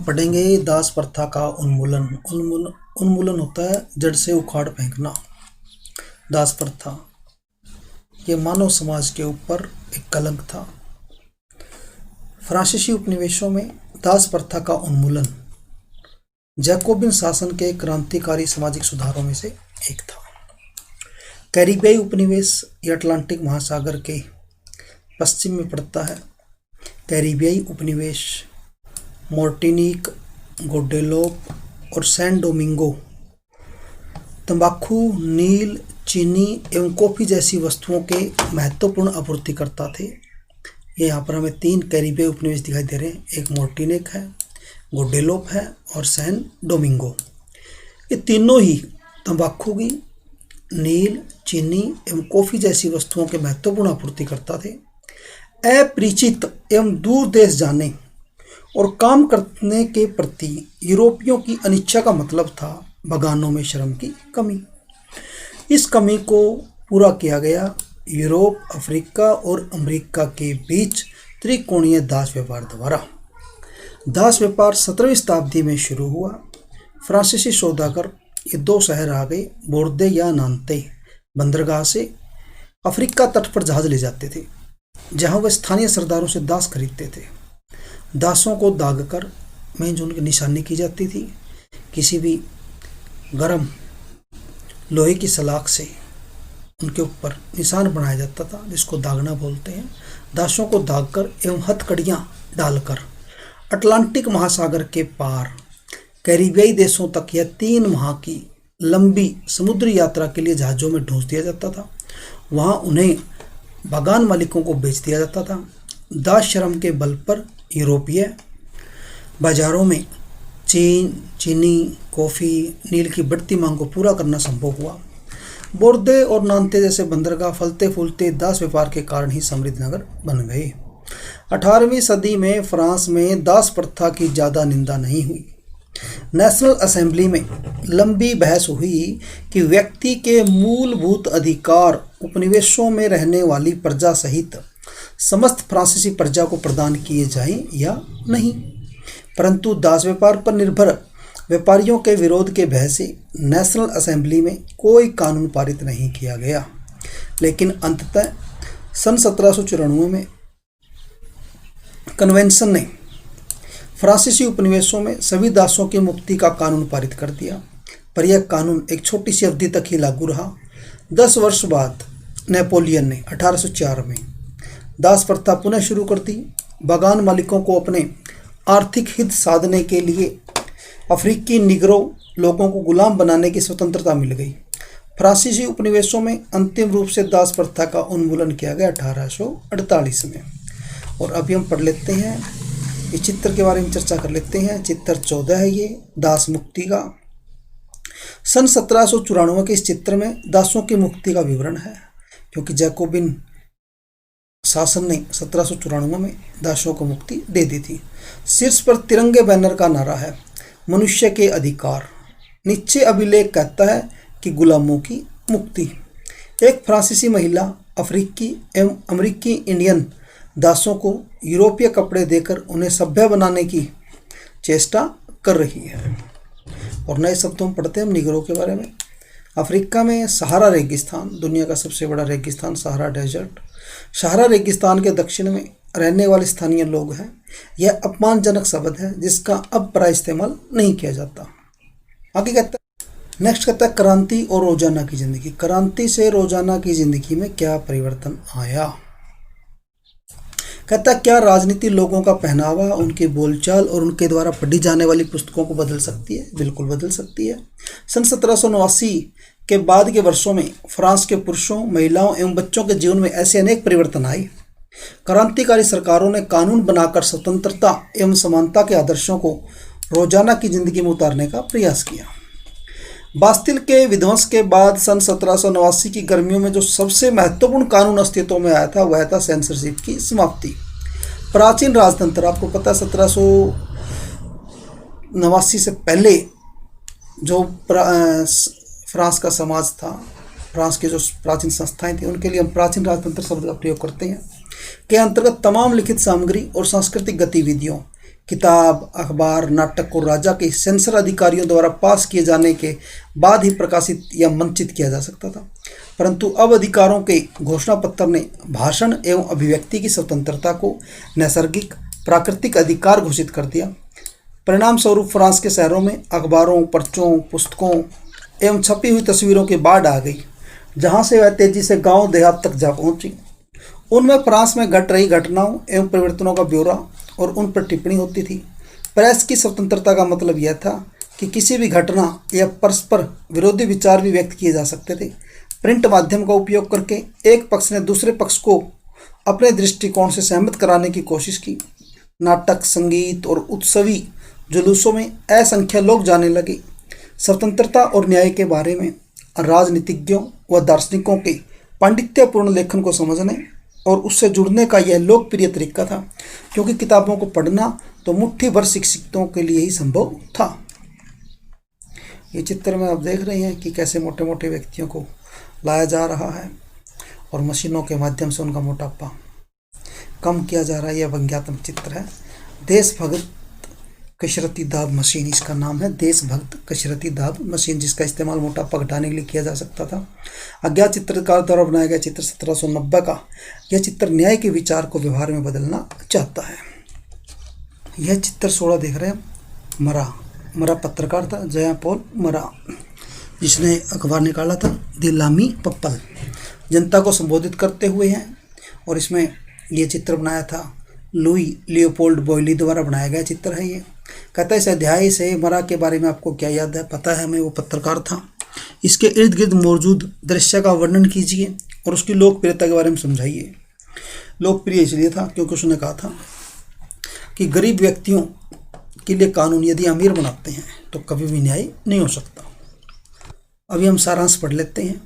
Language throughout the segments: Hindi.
हम पढ़ेंगे दास प्रथा का उन्मूलन। उन्मूलन होता है जड़ से उखाड़ फेंकना। दास प्रथा ये मानव समाज के ऊपर एक कलंक था। फ्रांसीसी उपनिवेशों में दास प्रथा का उन्मूलन जैकोबिन शासन के क्रांतिकारी सामाजिक सुधारों में से एक था। कैरिबियाई उपनिवेश ये अटलांटिक महासागर के पश्चिम में पड़ता है। कैरिबियाई उपनिवेश मार्टिनिक, गुadeloupe और सैन डोमिंगो तंबाकू, नील, चीनी एवं कॉफ़ी जैसी वस्तुओं के महत्वपूर्ण आपूर्तिकर्ता थे। ये यहाँ पर हमें 3 कैरिबियाई उपनिवेश दिखाई दे रहे हैं। एक मार्टिनिक है, गुadeloupe है और सैन डोमिंगो। ये तीनों ही तंबाकू की, नील, चीनी एवं कॉफ़ी जैसी वस्तुओं के महत्वपूर्ण आपूर्तिकर्ता थे। अपरिचित एवं दूर देश जाने और काम करने के प्रति यूरोपियों की अनिच्छा का मतलब था बगानों में श्रम की कमी। इस कमी को पूरा किया गया यूरोप, अफ्रीका और अमेरिका के बीच त्रिकोणीय दास व्यापार द्वारा। दास व्यापार 17वीं शताब्दी में शुरू हुआ। फ्रांसीसी सौदागर ये 2 शहर आ गए, बोर्दे या नांते बंदरगाह से अफ्रीका तट पर जहाज ले जाते थे, जहां वे स्थानीय सरदारों से दास खरीदते थे। दासों को दागकर में जो उनकी निशानी की जाती थी, किसी भी गर्म लोहे की सलाख से उनके ऊपर निशान बनाया जाता था, जिसको दागना बोलते हैं। दासों को दागकर एवं हथकड़ियाँ डालकर अटलांटिक महासागर के पार कैरिबियाई देशों तक या 3 माह की लंबी समुद्री यात्रा के लिए जहाज़ों में ढूंढ दिया जाता था। वहाँ उन्हें बागान मालिकों को बेच दिया जाता था। दास श्रम के बल पर यूरोपीय बाजारों में चीनी, कॉफ़ी, नील की बढ़ती मांग को पूरा करना संभव हुआ। बोर्दे और नांते जैसे बंदरगाह फलते फूलते दास व्यापार के कारण ही समृद्ध नगर बन गए। 18वीं सदी में फ्रांस में दास प्रथा की ज़्यादा निंदा नहीं हुई। नेशनल असेंबली में लंबी बहस हुई कि व्यक्ति के मूलभूत अधिकार उपनिवेशों में रहने वाली प्रजा सहित समस्त फ्रांसीसी प्रजा को प्रदान किए जाएं या नहीं, परंतु दास व्यापार पर निर्भर व्यापारियों के विरोध के भय से नेशनल असेंबली में कोई कानून पारित नहीं किया गया। लेकिन अंततः सन 1794 में कन्वेंशन ने फ्रांसीसी उपनिवेशों में सभी दासों की मुक्ति का कानून पारित कर दिया, पर यह कानून एक छोटी सी अवधि तक ही लागू रहा। 10 वर्ष बाद नेपोलियन ने 1804 में दास प्रथा पुनः शुरू कर दी। बागान मालिकों को अपने आर्थिक हित साधने के लिए अफ्रीकी निगरो लोगों को गुलाम बनाने की स्वतंत्रता मिल गई। फ्रांसीसी उपनिवेशों में अंतिम रूप से दास प्रथा का उन्मूलन किया गया 1848 में। और अभी हम पढ़ लेते हैं, इस चित्र के बारे में चर्चा कर लेते हैं। चित्र 14 है ये दास मुक्ति का। सन 1794 के इस चित्र में दासों की मुक्ति का विवरण है, क्योंकि जैकोबिन शासन ने 1794 में दासों को मुक्ति दे दी थी। शीर्ष पर तिरंगे बैनर का नारा है, मनुष्य के अधिकार। नीचे अभिलेख कहता है कि गुलामों की मुक्ति। एक फ्रांसीसी महिला अफ्रीकी एवं अमेरिकी इंडियन दासों को यूरोपीय कपड़े देकर उन्हें सभ्य बनाने की चेष्टा कर रही है। और नए शब्दों में पढ़ते हैं हम निगरों के बारे में। अफ्रीका में सहारा रेगिस्तान, दुनिया का सबसे बड़ा रेगिस्तान सहारा डेजर्ट, सहारा रेगिस्तान के दक्षिण में रहने वाले स्थानीय लोग हैं। यह अपमानजनक शब्द है जिसका अब प्राय इस्तेमाल नहीं किया जाता। आगे कहता है, नेक्स्ट कहता है क्रांति और रोजाना की जिंदगी। क्रांति से रोजाना की जिंदगी में क्या परिवर्तन आया। कहता है, क्या राजनीति लोगों का पहनावा, उनकी बोलचाल और उनके द्वारा पढ़ी जाने वाली पुस्तकों को बदल सकती है? बिल्कुल बदल सकती है। सन 1789 के बाद के वर्षों में फ्रांस के पुरुषों, महिलाओं एवं बच्चों के जीवन में ऐसे अनेक परिवर्तन आए। क्रांतिकारी सरकारों ने कानून बनाकर स्वतंत्रता एवं समानता के आदर्शों को रोजाना की जिंदगी में उतारने का प्रयास किया। बास्तिल के विध्वंस के बाद सन 1789 की गर्मियों में जो सबसे महत्वपूर्ण कानून अस्तित्व में आया था वह था सेंसरशिप की समाप्ति। प्राचीन राजतंत्र, आपको पता है 1789 से पहले जो फ्रांस का समाज था, फ्रांस के जो प्राचीन संस्थाएं थी, उनके लिए हम प्राचीन राजतंत्र शब्द का प्रयोग करते हैं, के अंतर्गत तमाम लिखित सामग्री और सांस्कृतिक गतिविधियों किताब, अखबार, नाटक को राजा के सेंसर अधिकारियों द्वारा पास किए जाने के बाद ही प्रकाशित या मंचित किया जा सकता था, परंतु अब अधिकारों के घोषणा पत्र ने भाषण एवं अभिव्यक्ति की स्वतंत्रता को नैसर्गिक प्राकृतिक अधिकार घोषित कर दिया। परिणाम स्वरूप फ्रांस के शहरों में अखबारों, पर्चों, पुस्तकों एवं छपी हुई तस्वीरों की बाढ़ आ गई, जहां से वह तेजी से गांव देहात तक जा पहुंची। उनमें फ्रांस में घट रही घटनाओं एवं परिवर्तनों का ब्यौरा और उन पर टिप्पणी होती थी। प्रेस की स्वतंत्रता का मतलब यह था कि किसी भी घटना या परस्पर विरोधी विचार भी व्यक्त किए जा सकते थे। प्रिंट माध्यम का उपयोग करके एक पक्ष ने दूसरे पक्ष को अपने दृष्टिकोण से सहमत कराने की कोशिश की। नाटक, संगीत और उत्सवी जुलूसों में असंख्य लोग जाने लगे। स्वतंत्रता और न्याय के बारे में राजनीतिज्ञों व दार्शनिकों के पांडित्यपूर्ण लेखन को समझने और उससे जुड़ने का यह लोकप्रिय तरीका था, क्योंकि किताबों को पढ़ना तो मुट्ठी भर शिक्षितों के लिए ही संभव था। ये चित्र में आप देख रहे हैं कि कैसे मोटे मोटे व्यक्तियों को लाया जा रहा है और मशीनों के माध्यम से उनका मोटापा कम किया जा रहा है। यह व्यंग्यात्मक चित्र है। देशभक्त कसरती दाब मशीन इसका नाम है, देशभक्त कसरती दाब मशीन, जिसका इस्तेमाल मोटापा घटाने के लिए किया जा सकता था। अज्ञात चित्रकार द्वारा बनाया गया चित्र 1790 का। यह चित्र न्याय के विचार को व्यवहार में बदलना चाहता है। यह चित्र 16 देख रहे हैं। मरा पत्रकार था, जया पॉल मरा, जिसने अखबार निकाला था द लामी पप्पल, जनता को संबोधित करते हुए हैं। और इसमें ये चित्र बनाया था लुई लियोपोल्ड बॉयली द्वारा बनाया गया चित्र है। ये कहता है इस अध्याय से मरा के बारे में आपको क्या याद है? पता है हमें वो पत्रकार था। इसके इर्द गिर्द मौजूद दृश्य का वर्णन कीजिए और उसकी लोकप्रियता के बारे में समझाइए। लोकप्रिय इसलिए था क्योंकि उसने कहा था कि गरीब व्यक्तियों के लिए कानून यदि अमीर बनाते हैं तो कभी भी न्याय नहीं हो सकता। अभी हम सारांश पढ़ लेते हैं।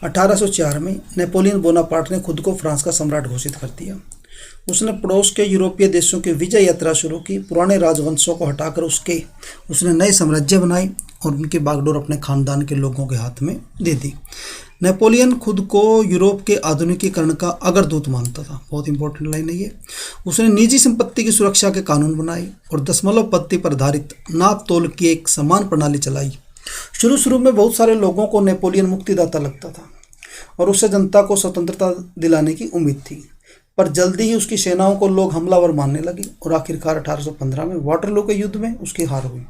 1804 में नेपोलियन बोनापार्ट ने खुद को फ्रांस का सम्राट घोषित कर दिया। उसने पड़ोस के यूरोपीय देशों की विजय यात्रा शुरू की। पुराने राजवंशों को हटाकर उसने नए साम्राज्य बनाए और उनकी बागडोर अपने खानदान के लोगों के हाथ में दे दी। नेपोलियन खुद को यूरोप के आधुनिकीकरण का अग्रदूत मानता था। बहुत इंपॉर्टेंट लाइन है ये। उसने निजी संपत्ति की सुरक्षा के कानून बनाए और दशमलव पद्धति पर आधारित नाप तोल की एक समान प्रणाली चलाई। शुरू में बहुत सारे लोगों को नेपोलियन मुक्तिदाता लगता था और उससे जनता को स्वतंत्रता दिलाने की उम्मीद थी, पर जल्दी ही उसकी सेनाओं को लोग हमलावर मानने लगे और आखिरकार 1815 में वाटरलू के युद्ध में उसकी हार हुई।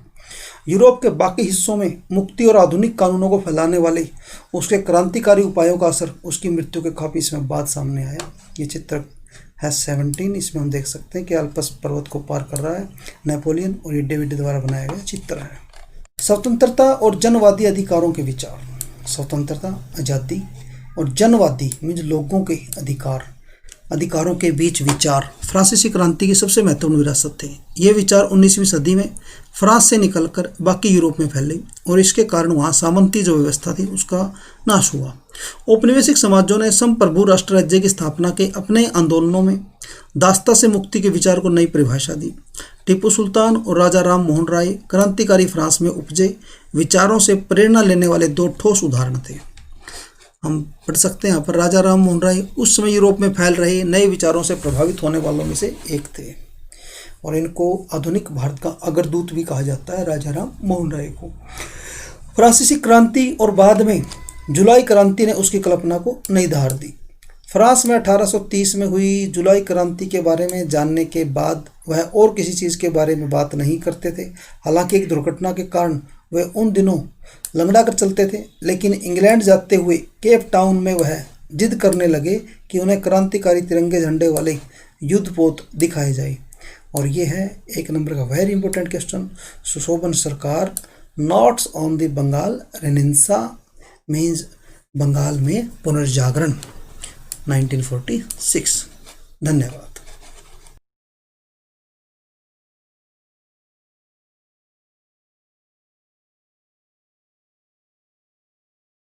यूरोप के बाकी हिस्सों में मुक्ति और आधुनिक कानूनों को फैलाने वाले उसके क्रांतिकारी उपायों का असर उसकी मृत्यु के काफ़ी समय बाद सामने आया। ये चित्र है 17। इसमें हम देख सकते हैं कि अल्पस पर्वत को पार कर रहा है नेपोलियन, और ये डेविड द्वारा बनाया गया चित्र है। स्वतंत्रता और जनवादी अधिकारों के विचार। स्वतंत्रता, आज़ादी और जनवादी मीन्स लोगों के अधिकारों के बीच विचार फ्रांसीसी क्रांति की सबसे महत्वपूर्ण विरासत थे। ये विचार 19वीं सदी में फ्रांस से निकलकर बाकी यूरोप में फैले और इसके कारण वहाँ सामंती जो व्यवस्था थी उसका नाश हुआ। औपनिवेशिक समाजों ने संप्रभु राष्ट्र राज्य की स्थापना के अपने आंदोलनों में दासता से मुक्ति के विचार को नई परिभाषा दी। टीपू सुल्तान और राजा राम मोहन राय क्रांतिकारी फ्रांस में उपजे विचारों से प्रेरणा लेने वाले दो ठोस उदाहरण थे। हम पढ़ सकते हैं यहाँ पर राजा राम मोहन राय उस समय यूरोप में फैल रहे नए विचारों से प्रभावित होने वालों में से एक थे और इनको आधुनिक भारत का अग्रदूत भी कहा जाता है, राजा राम मोहन राय को। फ्रांसीसी क्रांति और बाद में जुलाई क्रांति ने उसकी कल्पना को नई धार दी। फ्रांस में 1830 में हुई जुलाई क्रांति के बारे में जानने के बाद वह और किसी चीज़ के बारे में बात नहीं करते थे। हालांकि एक दुर्घटना के कारण वह उन दिनों लंगड़ा कर चलते थे, लेकिन इंग्लैंड जाते हुए केप टाउन में वह जिद करने लगे कि उन्हें क्रांतिकारी तिरंगे झंडे वाले युद्धपोत दिखाए जाए। और ये है 1 नंबर का very important question. Sushobhan Sarkar notes on the Bengal renaissance means Bengal में पुनर्जागरण 1946। धन्यवाद।